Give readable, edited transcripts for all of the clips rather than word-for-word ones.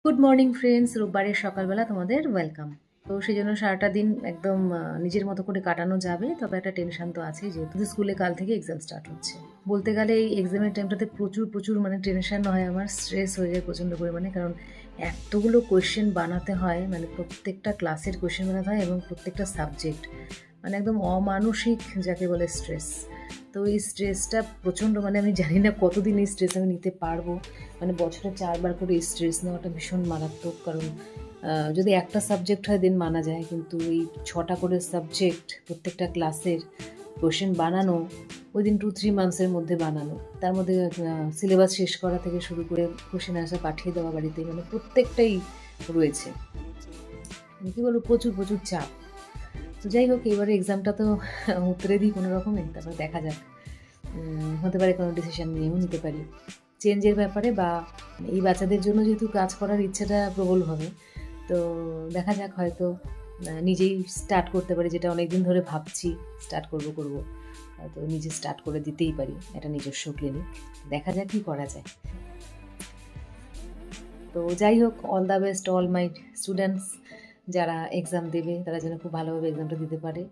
Good morning friends, রোববারের সকালবেলা তোমাদের welcome. তো সেই জন্য সারাটা দিন একদম নিজের মতো করে কাটানো যাবে, তবে একটা টেনশন তো আছেই, যেহেতু স্কুলে কাল থেকে এক্সাম স্টার্ট হচ্ছে। বলতে গেলে এই এক্সামের টাইমটাতে প্রচুর প্রচুর মানে টেনশন হয়, আমার স্ট্রেস হয়ে যায় প্রচণ্ড পরিমাণে, কারণ এতগুলো কোয়েশ্চেন বানাতে হয়, মানে প্রত্যেকটা ক্লাসের কোয়েশ্চেন বানাতে হয় এবং প্রত্যেকটা সাবজেক্ট, মানে একদম অমানসিক যাকে বলে স্ট্রেস। তো এই স্ট্রেসটা প্রচণ্ড, মানে আমি জানি না কতদিন এই স্ট্রেস আমি নিতে পারবো। মানে বছরে 4বার করে এই স্ট্রেস নেওয়াটা ভীষণ মারাত্মক, কারণ যদি একটা সাবজেক্ট হয় দিন মানা যায়, কিন্তু এই 6টা করে সাবজেক্ট প্রত্যেকটা ক্লাসের কোয়েশ্চেন বানানো, ওই দিন 2-3 মান্থসের মধ্যে বানানো, তার মধ্যে সিলেবাস শেষ করা থেকে শুরু করে কোয়েশ্চেন আনসার পাঠিয়ে দেওয়া বাড়িতে, মানে প্রত্যেকটাই রয়েছে। কী বলবো, প্রচুর প্রচুর চাপ। তো যাই হোক, এবারে এক্সামটা তো উতরে দিই কোনো রকমে, তারপর দেখা যাক। হতে পারে কোনো ডিসিশন নিয়েও নিতে পারি চেঞ্জের ব্যাপারে, বা এই বাচ্চাদের জন্য যেহেতু কাজ করার ইচ্ছেটা প্রবল হবে, তো দেখা যাক, হয়তো নিজেই স্টার্ট করতে পারি, যেটা অনেকদিন ধরে ভাবছি স্টার্ট করব, তো নিজে স্টার্ট করে দিতেই পারি একটা নিজস্ব ক্লিনিক। দেখা যাক কী করা যায়। তো যাই হোক, all the best all my students, যারা এক্সাম দেবে তারা যেন খুব ভালোভাবে এক্সামটা দিতে পারে।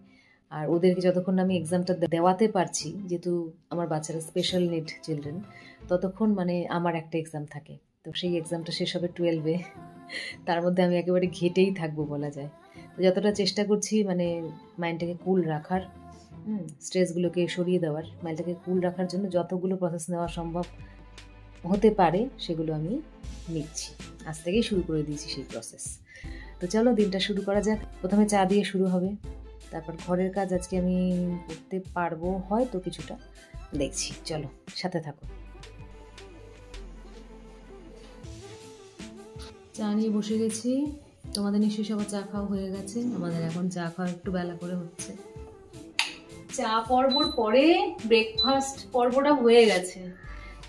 আর ওদেরকে যতক্ষণ আমি এক্সামটা দেওয়াতে পারছি, যেহেতু আমার বাচ্চারা স্পেশাল নিড চিলড্রেন, ততক্ষণ মানে আমার একটা এক্সাম থাকে। তো সেই এক্সামটা শেষ হবে 12-এ, তার মধ্যে আমি একেবারে ঘেটেই থাকবো বলা যায়। তো যতটা চেষ্টা করছি মানে মাইন্ডটাকে কুল রাখার, স্ট্রেসগুলোকে সরিয়ে দেওয়ার, মাইন্ডটাকে কুল রাখার জন্য যতগুলো প্রসেস নেওয়া সম্ভব হতে পারে সেগুলো আমি নিচ্ছি। আজ থেকেই শুরু করে দিয়েছি সেই প্রসেস। তো চলো দিনটা শুরু করা যাক। প্রথমে চা দিয়ে শুরু হবে, তারপর ঘরের কাজ আজকে আমি করতে পারবো হয়তো কিছুটা, দেখছি। চলো সাথে থাকো। চা নিয়ে বসে গেছি। তোমাদের নিশ্চয়ই সবার চা খাওয়া হয়ে গেছে, আমাদের এখন চা খাওয়া একটু বেলা করে হচ্ছে। চা পর্বর পরে ব্রেকফাস্ট পর্বটা হয়ে গেছে,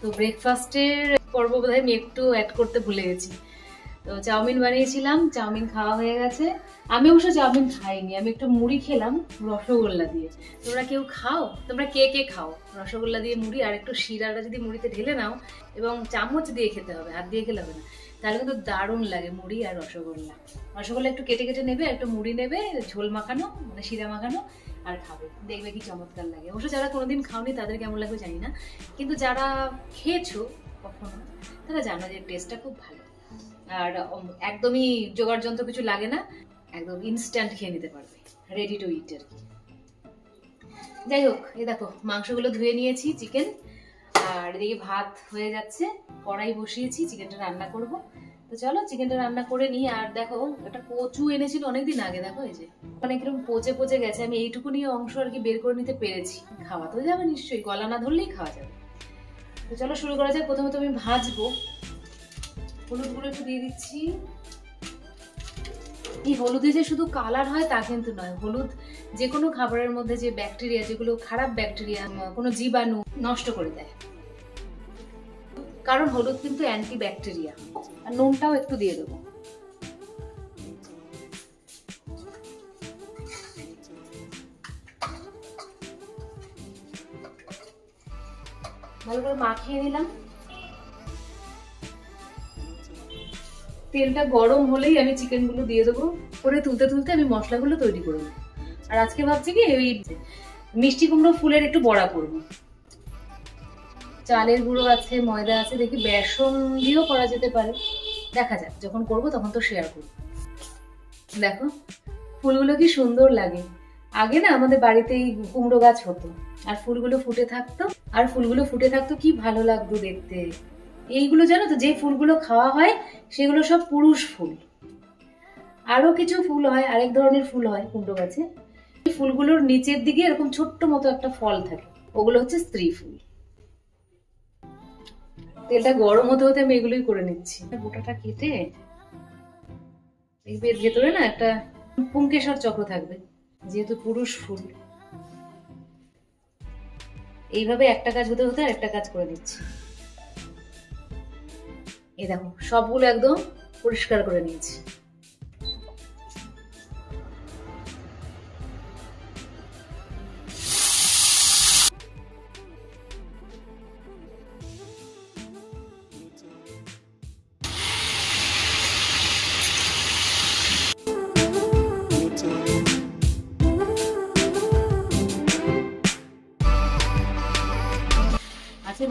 তো ব্রেকফাস্টের পর্ব বোধহয় আমি একটু অ্যাড করতে ভুলে গেছি। তো চাউমিন বানিয়েছিলাম, চাউমিন খাওয়া হয়ে গেছে। আমি অবশ্য চাউমিন খাইনি, আমি একটু মুড়ি খেলাম রসগোল্লা দিয়ে। তোমরা কেউ খাও? তোমরা কে কে খাও রসগোল্লা দিয়ে মুড়ি? আর একটু শিরাটা যদি মুড়িতে ঢেলে নাও, এবং চামচ দিয়ে খেতে হবে, হাত দিয়ে খেলে হবে না, তাহলে কিন্তু দারুণ লাগে মুড়ি আর রসগোল্লা। রসগোল্লা একটু কেটে কেটে নেবে, একটু মুড়ি নেবে, ঝোল মাখানো মানে শিরা মাখানো, আর খাবে, দেখবে কি চমৎকার লাগে। অবশ্য যারা কোনোদিন খাওনি তাদের কেমন লাগবে জানি না, কিন্তু যারা খেয়েছো কখনো তারা জানো যে টেস্টটা খুব ভালো। আর একদমই জোগাড় যন্ত্র কিছু লাগে না, একদম ইনস্ট্যান্ট খেয়ে নিতে পারবে, রেডি টু ইট আর কি। যাই হোক, এই দেখো মাংসগুলো ধুয়ে নিয়েছি, চিকেন, আর এদিকে ভাত হয়ে যাচ্ছে, কড়াই বসিয়েছি, চিকেনটা রান্না করব। তো চলো চিকেনটা রান্না করে নিই। আর দেখো, একটা কচু এনেছিল অনেকদিন আগে, দেখো এই যে মানে কিরকম পচে পচে গেছে, আমি এইটুকুনি অংশ আর কি বের করে নিতে পেরেছি। খাওয়া তো যাবে নিশ্চয়ই, গলা না ধরলেই খাওয়া যাবে। তো চলো শুরু করা যাক। প্রথমে তো আমি ভাজবো, হলুদ গুঁড়ো একটু দিয়ে দিচ্ছি। এই হলুদে যে শুধু কালার হয় তা কিন্তু নয়, হলুদ যে কোনো খাবারের মধ্যে যে ব্যাকটেরিয়া, যেগুলো খারাপ ব্যাকটেরিয়া, কোনো জীবাণু নষ্ট করে দেয়, কারণ হলুদ কিন্তু অ্যান্টি ব্যাকটেরিয়া। আর নুনটাও একটু দিয়ে দেবো। ভালো করে মাখিয়ে নিলাম। তেলটা গরম হলেই আমি চিকেনগুলো দিয়ে দেবো, করে তুলতে তুলতে আমি মশলাগুলো তৈরি করে নেবো। আর আজকে ভাবছি কি, ওই মিষ্টি কুমড়ো ফুলের একটু বড়া করবো। চালের গুঁড়ো আছে, ময়দা আছে, দেখি বেসন দিয়েও করা যেতে পারে, দেখা যাক, যখন করবো তখন তো শেয়ার করবো। দেখো ফুলগুলো কি সুন্দর লাগে। আগে না আমাদের বাড়িতেই কুমড়ো গাছ হতো, আর ফুলগুলো ফুটে থাকতো, কি ভালো লাগতো দেখতে। এইগুলো জানো তো, যে ফুলগুলো খাওয়া হয় সেগুলো সব পুরুষ ফুল। আরো কিছু ফুল হয়, আরেক ধরনের ফুল হয় কুমড়ো গাছে, এই ফুলগুলোর নিচের দিকে এরকম ছোট্ট মতো একটা ফল থাকে, ওগুলো হচ্ছে স্ত্রী ফুল। তেলটা গরম হতে হতে আমি এগুলোই করে নিচ্ছি। গোটাটা কেটে এর ভেতরে না একটা পুংকেশর চক্র থাকবে, যেহেতু পুরুষ ফুল। এইভাবে একটা কাজ হতে হতে আরেকটা কাজ করে দিচ্ছি। এই দেখো সবগুলো একদম পরিষ্কার করে নিয়েছি।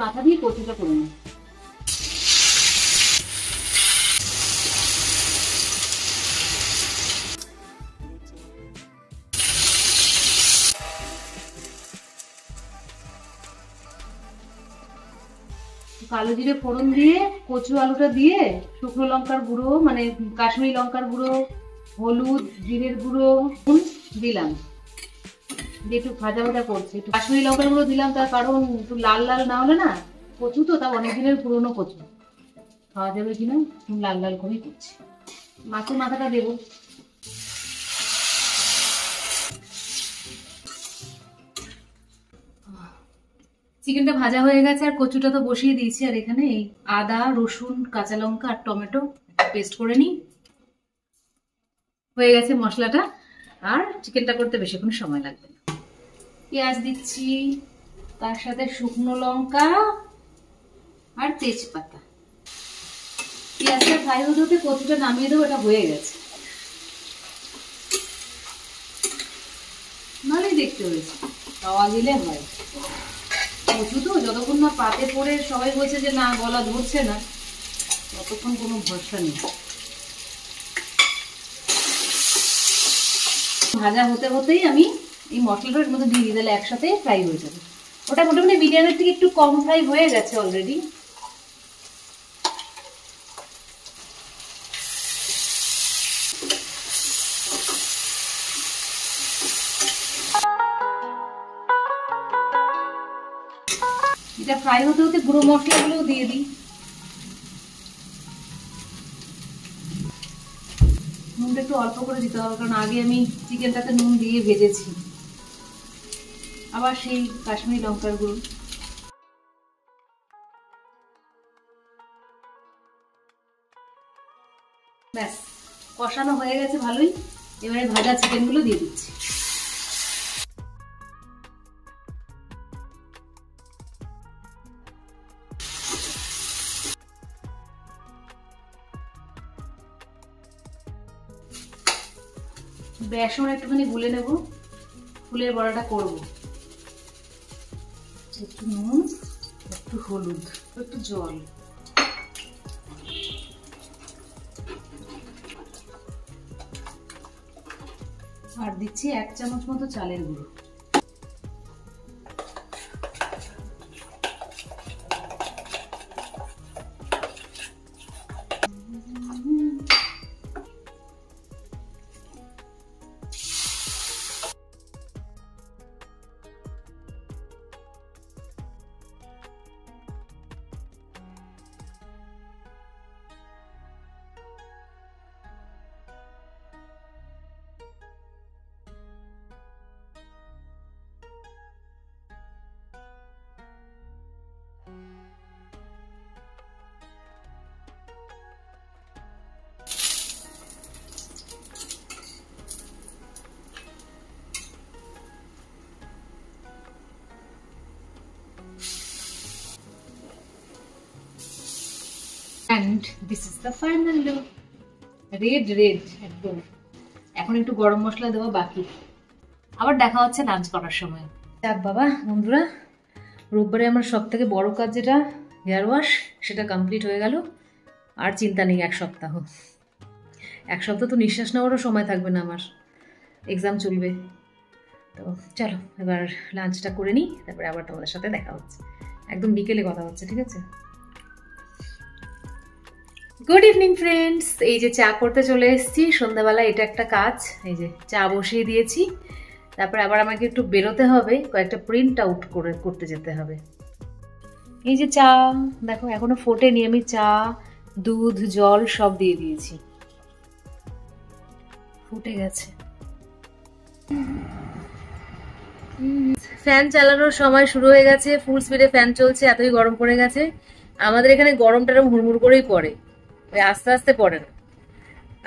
মাথা দিয়ে কচুটা করে নিই। কালো জিরে ফোড়ন দিয়ে কচু আলুটা দিয়ে শুকনো লঙ্কার গুঁড়ো মানে কাশ্মীরি লঙ্কার গুঁড়ো, হলুদ, জিরের গুঁড়ো দিলাম, দিয়ে একটু ভাজা ভাজা করছি। একটু কাশ্মীরি লঙ্কার গুঁড়ো দিলাম তার কারণ একটু লাল লাল না হলে না, কচু তো তাও অনেক দিনের পুরোনো কচু, খাওয়া যাবে কিনা লাল লাল করেই করছি। মাছের মাথাটা দেবো। চিকেনটা ভাজা হয়ে গেছে আর কচুটা তো বসিয়ে দিয়েছি। আর এখানে এই আদা, রসুন, কাঁচা লঙ্কা আর টমেটো পেস্ট করে নিই। হয়ে গেছে মশলাটা, আর চিকেনটা করতে বেশিক্ষণ সময় লাগবে না। পেঁয়াজ দিচ্ছি, তার সাথে শুকনো লঙ্কা আর তেজপাতা। পেঁয়াজটা ফ্রাই হতে হতে কচুটা নামিয়ে দেবো, এটা হয়ে গেছে। ভালোই দেখতে হয়েছে, খাওয়া দিলে হয়। কচু তো যতক্ষণ না পাতে পড়ে সবাই বলছে যে না গলা ধরছে না, ততক্ষণ কোনো ভরসা নেই। ভাজা হতে হতেই আমি এই মশলাটার মধ্যে দিয়ে দিলে একসাথে ফ্রাই হয়ে যাবে। ওটা মোটামুটি বিরিয়ানির থেকে একটু কম ফ্রাই হয়ে গেছে অলরেডি। এটা ফ্রাই হতে হতে গুঁড়ো মশলাগুলো দিয়ে দিই। নুনটা একটু অল্প করে দিতে হবে, কারণ আগে আমি চিকেনটাতে নুন দিয়ে ভেজেছি। আবার সেই কাশ্মীরি লঙ্কার গুঁড়ো। ব্যাস কষানো হয়ে গেছে ভালোই। এবারে ভাজা চিকেনগুলো দিয়ে দিচ্ছি। বেসন একটুখানি গুলে নেব, ফুলের বড়াটা করব। একটু নুন, একটু হলুদ, একটু জল। আর দিচ্ছি 1 চামচ মতো চালের গুঁড়ো। And this is the final look. Red একদম। এখন একটু গরম মশলা দেওয়া বাকি। আবার দেখা হচ্ছে লাঞ্চ করার সময়। যাক বাবা বন্ধুরা, রোববারে আমার সব থেকে বড় কাজ যেটা হেয়ার ওয়াশ, সেটা কমপ্লিট হয়ে গেল। আর চিন্তা নেই, এক সপ্তাহ তো নিঃশ্বাস নেওয়ারও সময় থাকবে না আমার, এক্সাম চলবে। তো চলো এবার লাঞ্চটা করে নিই, তারপরে আবার তোমাদের সাথে দেখা হচ্ছে। একদম বিকেলে কথা হচ্ছে, ঠিক আছে? গুড ইভিনিং ফ্রেন্ডস, এই যে চা করতে চলে এসেছি সন্ধ্যাবেলা। এটা একটা কাজ, এই যে চা বসিয়ে দিয়েছি। তারপরে আবার আমাকে একটু বেরোতে হবে, কয়েকটা প্রিন্ট আউট করতে যেতে হবে। এই যে চা দেখো এখনো ফোটেনি, আমি চা, দুধ, জল সব দিয়ে দিয়েছি, ফুটে গেছে। ফ্যান চালানোর সময় শুরু হয়ে গেছে, ফুল স্পিডে ফ্যান চলছে, এতই গরম পড়ে গেছে। আমাদের এখানে গরমটা হুড়মুড় করেই পড়ে, আস্তে আস্তে পড়ে না।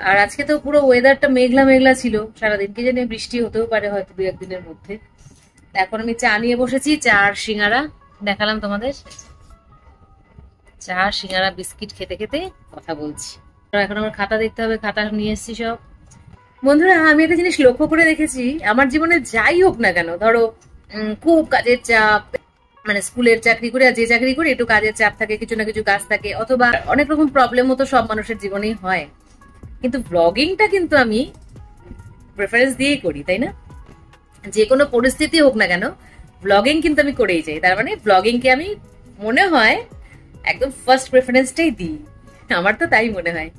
আর আজকে তো পুরো ওয়েদারটা মেঘলা মেঘলা ছিল সারাদিন, কি জানি বৃষ্টি হতেও পারে হয়তো 2-1 দিনের মধ্যে। এখন আমি চা নিয়ে বসেছি, চা আর সিঙ্গারা দেখালাম তোমাদের। চা, সিঙ্গারা, বিস্কিট খেতে খেতে কথা বলছি। এখন আমার খাতা দেখতে হবে, খাতা নিয়ে এসেছি সব। বন্ধুরা আমি একটা জিনিস লক্ষ্য করে দেখেছি, আমার জীবনে যাই হোক না কেন, ধরো খুব কাজের চাপ, মানে স্কুলের চাকরি করে আর যে চাকরি করে একটু কাজের চাপ থাকে, কিছু না কিছু কাজ থাকে, অথবা অনেক রকম প্রবলেমও তো সব মানুষের জীবনেই হয়, কিন্তু ব্লগিংটা কিন্তু আমি প্রেফারেন্স দিয়েই করি, তাই না? যে কোনো পরিস্থিতি হোক না কেন ব্লগিং কিন্তু আমি করেই যাই। তার মানে ব্লগিংকে আমি মনে হয় একদম ফার্স্ট প্রেফারেন্সটাই দিই, আমার তো তাই মনে হয়।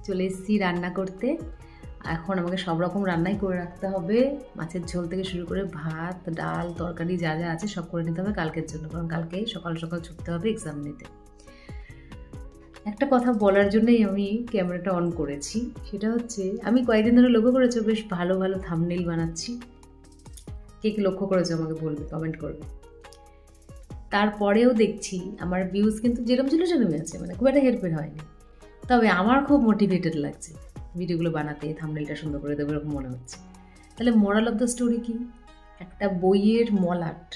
চলে এসেছি রান্না করতে। এখন আমাকে সব রকম রান্নাই করে রাখতে হবে, মাছের ঝোল থেকে শুরু করে ভাত, ডাল, তরকারি যা যা আছে সব করে নিতে হবে কালকের জন্য, কারণ কালকে সকাল সকাল ছুটতে হবে এক্সাম নিতে। একটা কথা বলার জন্যই আমি ক্যামেরাটা অন করেছি, সেটা হচ্ছে আমি কয়েকদিন ধরে লক্ষ্য করেছো বেশ ভালো ভালো থাম্বনেইল বানাচ্ছি। কে কি লক্ষ্য করেছো আমাকে বলবে, কমেন্ট করবে। তারপরেও দেখছি আমার ভিউজ কিন্তু যেরকম ছিল সেরকমই আছে, মানে খুব একটা হেরফের হয়নি। তবে আমার খুব মোটিভেটেড লাগছে ভিডিওগুলো বানাতে, থাম্বনেইলটা সুন্দর করে দেবো এরকম মনে হচ্ছে। তাহলে মোরাল অফ দ্য স্টোরি কি? একটা বইয়ের মলাট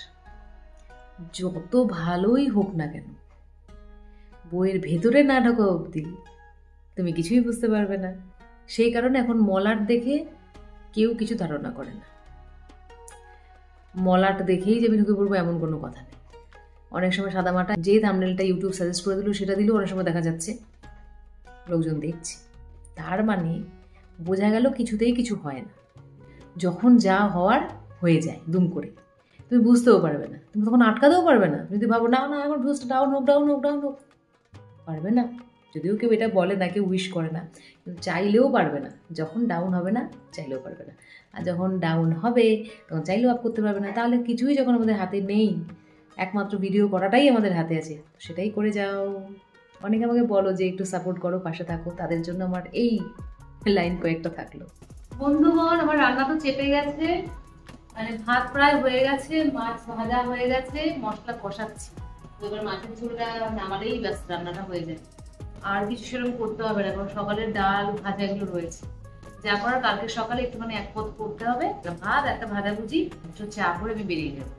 যত ভালোই হোক না কেন, বইয়ের ভেতরে না ঢোকা অবধি তুমি কিছুই বুঝতে পারবে না। সেই কারণে এখন মলাট দেখে কেউ কিছু ধারণা করে না। মলাট দেখেই যে আমি ঢুকে পড়বো এমন কোনো কথা নেই। অনেক সময় সাদামাটা যে থাম্বনেইলটা ইউটিউব সাজেস্ট করে দিল সেটা দিলেও অনেক সময় দেখা যাচ্ছে লোকজন দেখছে। তার মানে বোঝা গেল কিছুতেই কিছু হয় না। যখন যা হওয়ার হয়ে যায় দুম করে, তুমি বুঝতেও পারবে না, তুমি তখন আটকাতেও পারবে না। যদি ভাবো না না এখন ভিউজটা ডাউন হোক ডাউন হোক ডাউন হোক, পারবে না। যদিও কেউ এটা বলে না, কেউ উইশ করে না, কিন্তু চাইলেও পারবে না। যখন ডাউন হবে না চাইলেও পারবে না, আর যখন ডাউন হবে তখন চাইলেও আপ করতে পারবে না। তাহলে কিছুই যখন আমাদের হাতে নেই, একমাত্র ভিডিও করাটাই আমাদের হাতে আছে, সেটাই করে যাও। অনেকে আমাকে বলো যে একটু সাপোর্ট করো, পাশে থাকো, তাদের জন্য আমার এই লাইন কয়েকটা থাকলো। বন্ধুগণ, আমার রান্না তো চেপে গেছে, মানে ভাত প্রায় হয়ে গেছে, মাছ ভাজা হয়ে গেছে, মশলা কষাচ্ছি। এবার মাছের ঝোলটা নামালেই ব্যাস রান্নাটা হয়ে যায়। আর কিছু সেরকম করতে হবে না, কারণ সকালের ডাল ভাজা এগুলো রয়েছে। যা করার কালকে সকালে একটুখানি এক পদ করতে হবে, ভাত একটা ভাজাভুজি, চা করে আমি বেরিয়ে যাবো।